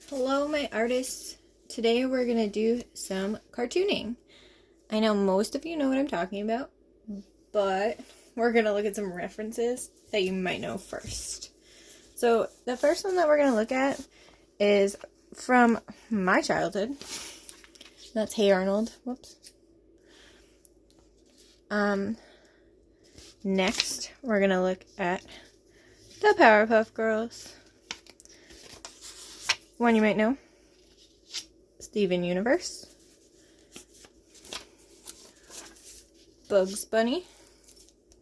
Hello, my artists. Today we're going to do some cartooning. I know most of you know what I'm talking about, but we're going to look at some references that you might know first. So the first one that we're going to look at is from my childhood. That's Hey Arnold. Whoops. Next, we're going to look at the Powerpuff Girls. One you might know. Steven Universe. Bugs Bunny.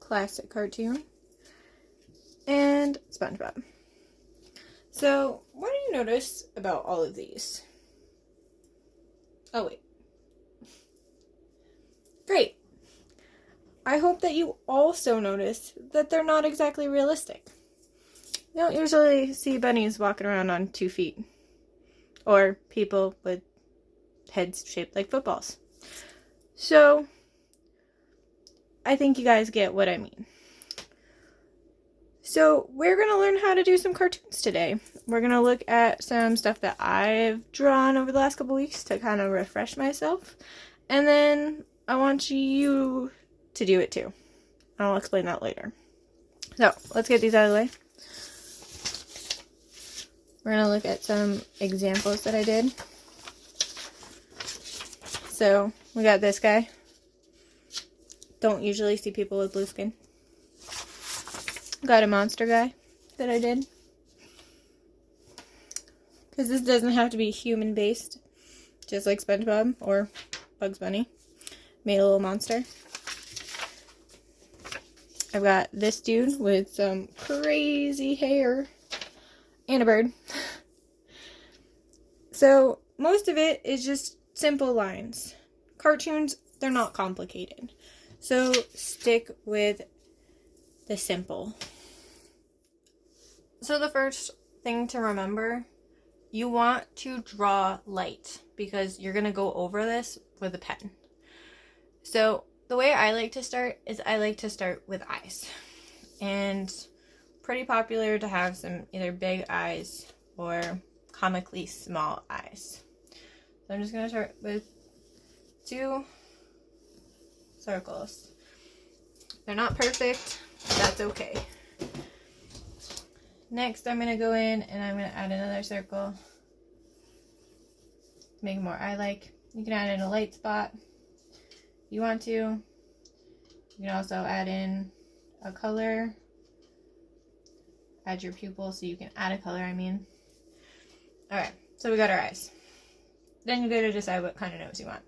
Classic cartoon. And SpongeBob. So, what do you notice about all of these? Oh, wait. Great. I hope that you also notice that they're not exactly realistic. You don't usually see bunnies walking around on 2 feet. Or people with heads shaped like footballs. So, I think you guys get what I mean. So, we're going to learn how to do some cartoons today. We're going to look at some stuff that I've drawn over the last couple weeks to kind of refresh myself. And then I want you to do it too. I'll explain that later. So, let's get these out of the way. We're going to look at some examples that I did. So, we got this guy. Don't usually see people with blue skin. Got a monster guy that I did. Because this doesn't have to be human-based. Just like SpongeBob or Bugs Bunny. Made a little monster. I've got this dude with some crazy hair. And a bird. So, most of it is just simple lines. Cartoons, they're not complicated. So, stick with the simple. So, the first thing to remember, you want to draw light because you're going to go over this with a pen. So, the way I like to start is I like to start with eyes. And pretty popular to have some either big eyes or comically small eyes. So I'm just going to start with 2 circles. They're not perfect, but that's okay. Next, I'm going to go in and I'm going to add another circle. Make it more eye-like. You can add in a light spot if you want to. You can also add in a color. Add your pupil so you can add a color, Alright, so we got our eyes. Then you go to decide what kind of nose you want.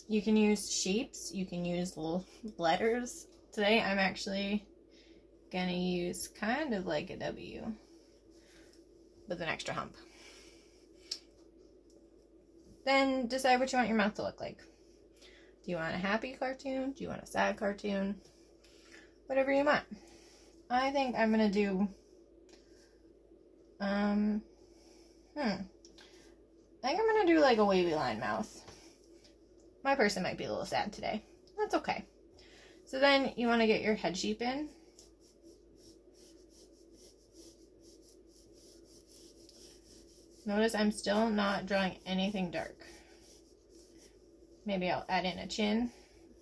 You can use shapes, you can use little letters. Today I'm actually gonna use kind of like a W with an extra hump. Then decide what you want your mouth to look like. Do you want a happy cartoon? Do you want a sad cartoon? Whatever you want. I think I'm gonna do, I think I'm gonna do like a wavy line mouth. My person might be a little sad today. That's okay. So then you want to get your head shape in. Notice I'm still not drawing anything dark. Maybe I'll add in a chin.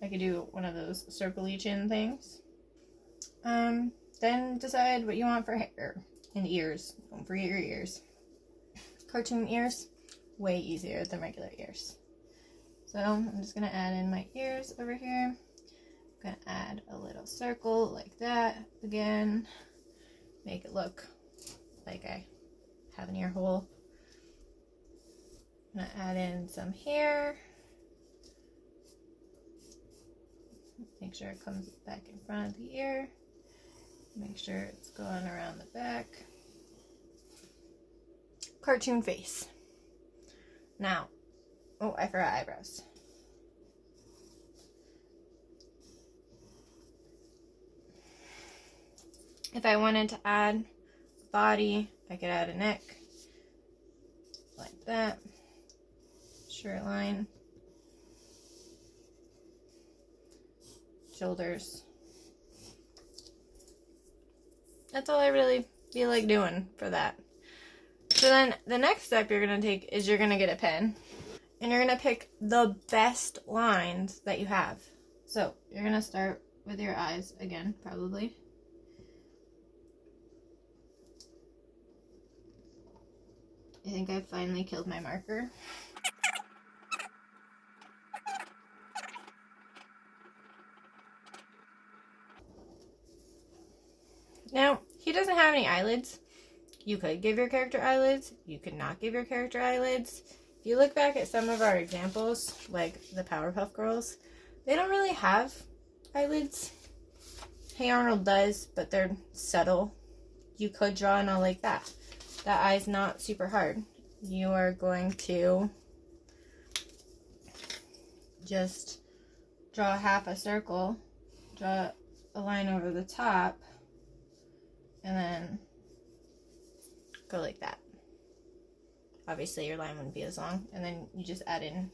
I could do one of those circle-y chin things. Then decide what you want for hair and ears. Don't forget your ears. Cartoon ears, way easier than regular ears. So I'm just going to add in my ears over here. I'm going to add a little circle like that again. Make it look like I have an ear hole. I'm going to add in some hair. Make sure it comes back in front of the ear. Make sure it's going around the back. Cartoon face. Now, oh, I forgot eyebrows. If I wanted to add body, I could add a neck. Like that. Shirt line. Shoulders. That's all I really feel like doing for that. So then the next step you're going to take is you're going to get a pen. And you're going to pick the best lines that you have. So you're going to start with your eyes again, probably. I think I finally killed my marker. Now, he doesn't have any eyelids. You could give your character eyelids. You could not give your character eyelids. If you look back at some of our examples, like the Powerpuff Girls, they don't really have eyelids. Hey Arnold does, but they're subtle. You could draw an eye like that. That eye's not super hard. You are going to just draw half a circle, draw a line over the top, and then go like that. Obviously your line wouldn't be as long, and then you just add in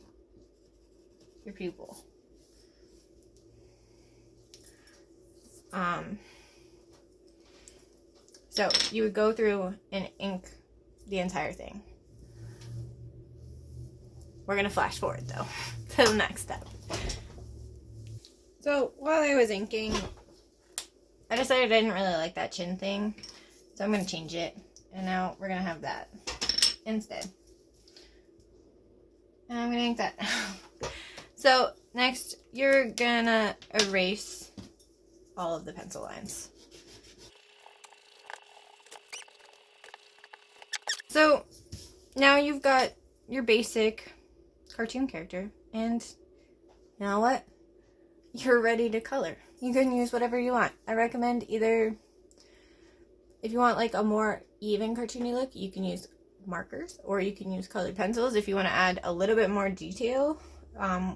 your pupil. So you would go through and ink the entire thing. We're going to flash forward though to the next step. So while I was inking, I decided I didn't really like that chin thing, so I'm going to change it, and now we're going to have that instead. And I'm going to ink that. So next you're going to erase all of the pencil lines. So now you've got your basic cartoon character, and you know what? You're ready to color. You can use whatever you want. I recommend either, if you want like a more even cartoony look, you can use markers, or you can use colored pencils if you want to add a little bit more detail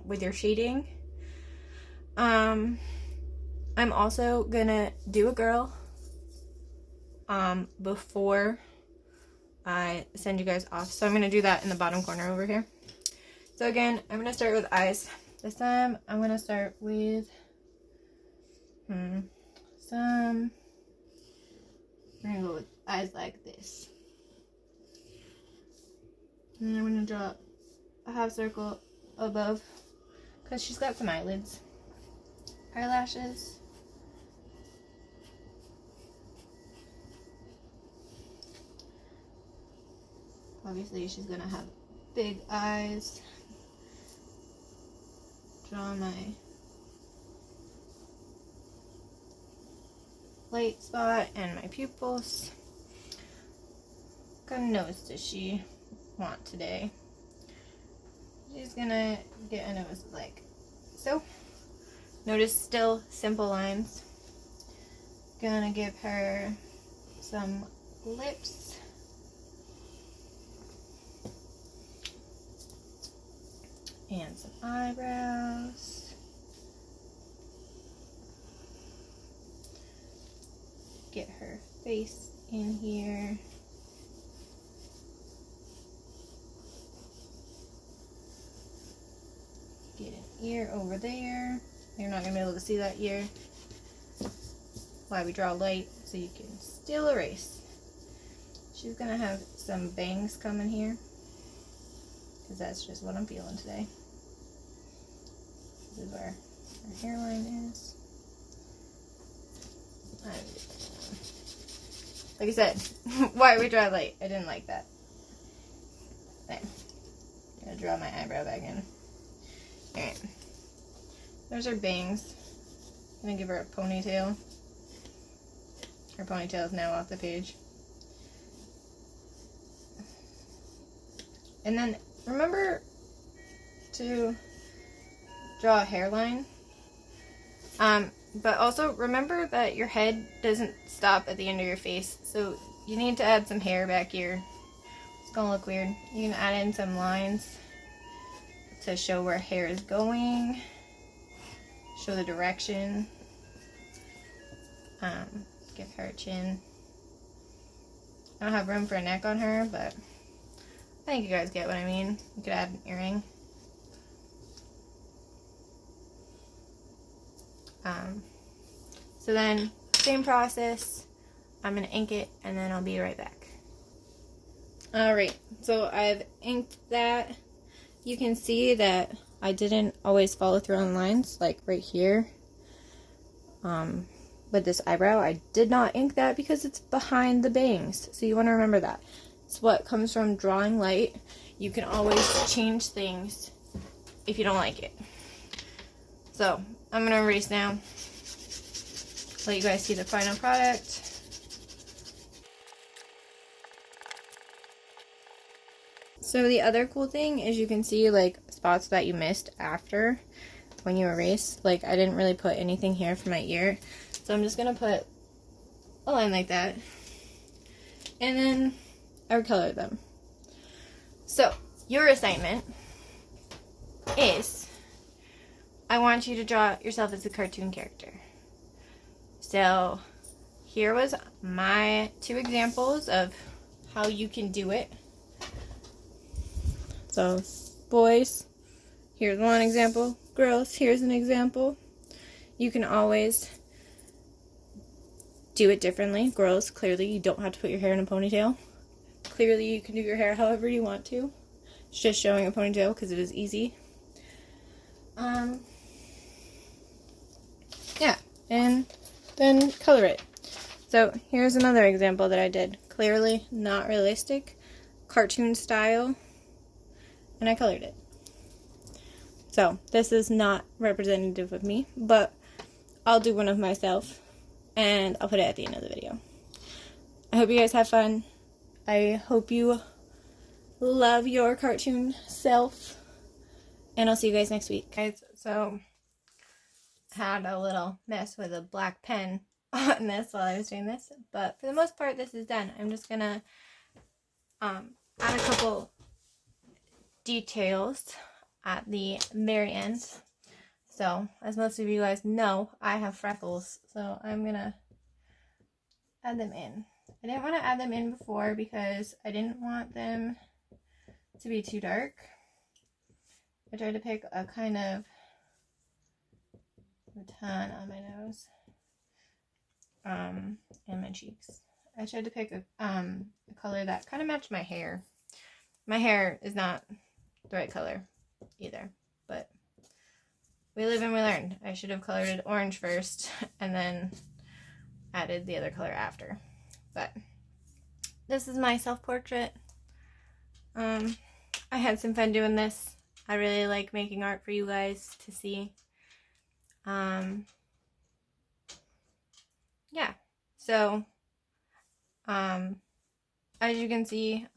with your shading. I'm also gonna do a girl before I send you guys off. So I'm going to do that in the bottom corner over here. So again, I'm going to start with eyes. This time I'm going to start with we're going to go with eyes like this. And I'm going to draw a half circle above, because she's got some eyelids. Eyelashes. Obviously, she's gonna have big eyes. Draw my light spot and my pupils. What kind of nose does she want today? She's gonna get a nose like so. Notice still simple lines. Gonna give her some lips. And some eyebrows. Get her face in here. Get an ear over there. You're not going to be able to see that ear. Why we draw light, so you can still erase. She's going to have some bangs coming here, because that's just what I'm feeling today. This is where our hairline is. Like I said, why we draw light? I didn't like that. There. I'm gonna draw my eyebrow back in. Alright. There's her bangs. I'm gonna give her a ponytail. Her ponytail is now off the page. And then remember to draw a hairline. But also remember that your head doesn't stop at the end of your face, so you need to add some hair back here. It's gonna look weird. You can add in some lines to show where hair is going, show the direction. Give her a chin. I don't have room for a neck on her, but I think you guys get what I mean. You could add an earring. So then, same process. I'm going to ink it, and then I'll be right back. Alright, so I've inked that. You can see that I didn't always follow through on lines, like right here. With this eyebrow, I did not ink that because it's behind the bangs. So you want to remember that. It's what comes from drawing light. You can always change things if you don't like it. So I'm going to erase now. Let you guys see the final product. So the other cool thing is you can see like spots that you missed after when you erase. Like I didn't really put anything here for my ear. So I'm just going to put a line like that. And then I would color them. So your assignment is I want you to draw yourself as a cartoon character. So here was my 2 examples of how you can do it. So boys, here's one example. Girls, here's an example. You can always do it differently. Girls, clearly you don't have to put your hair in a ponytail. Clearly you can do your hair however you want to. It's just showing a ponytail because it is easy. Yeah, and then color it. So here's another example that I did. Clearly not realistic, cartoon style, and I colored it. So this is not representative of me, but I'll do one of myself and I'll put it at the end of the video. I hope you guys have fun. I hope you love your cartoon self, and I'll see you guys next week. Guys, so had a little mess with a black pen on this while I was doing this, but for the most part this is done. I'm just gonna add a couple details at the very end. So as most of you guys know, I have freckles, so I'm gonna add them in. I didn't want to add them in before because I didn't want them to be too dark. I tried to pick a kind of tan on my nose and my cheeks. I tried to pick a color that kind of matched my hair. My hair is not the right color either, but we live and we learn. I should have colored it orange first and then added the other color after. But this is my self-portrait. I had some fun doing this. I really like making art for you guys to see. Yeah, so as you can see,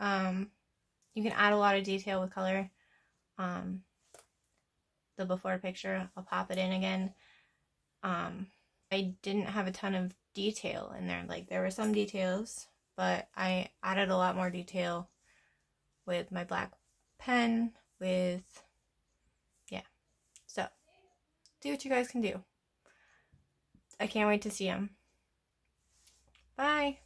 you can add a lot of detail with color. The before picture, I'll pop it in again. I didn't have a ton of detail in there. Like, there were some details, but I added a lot more detail with my black pen, yeah. So, do what you guys can do. I can't wait to see them. Bye!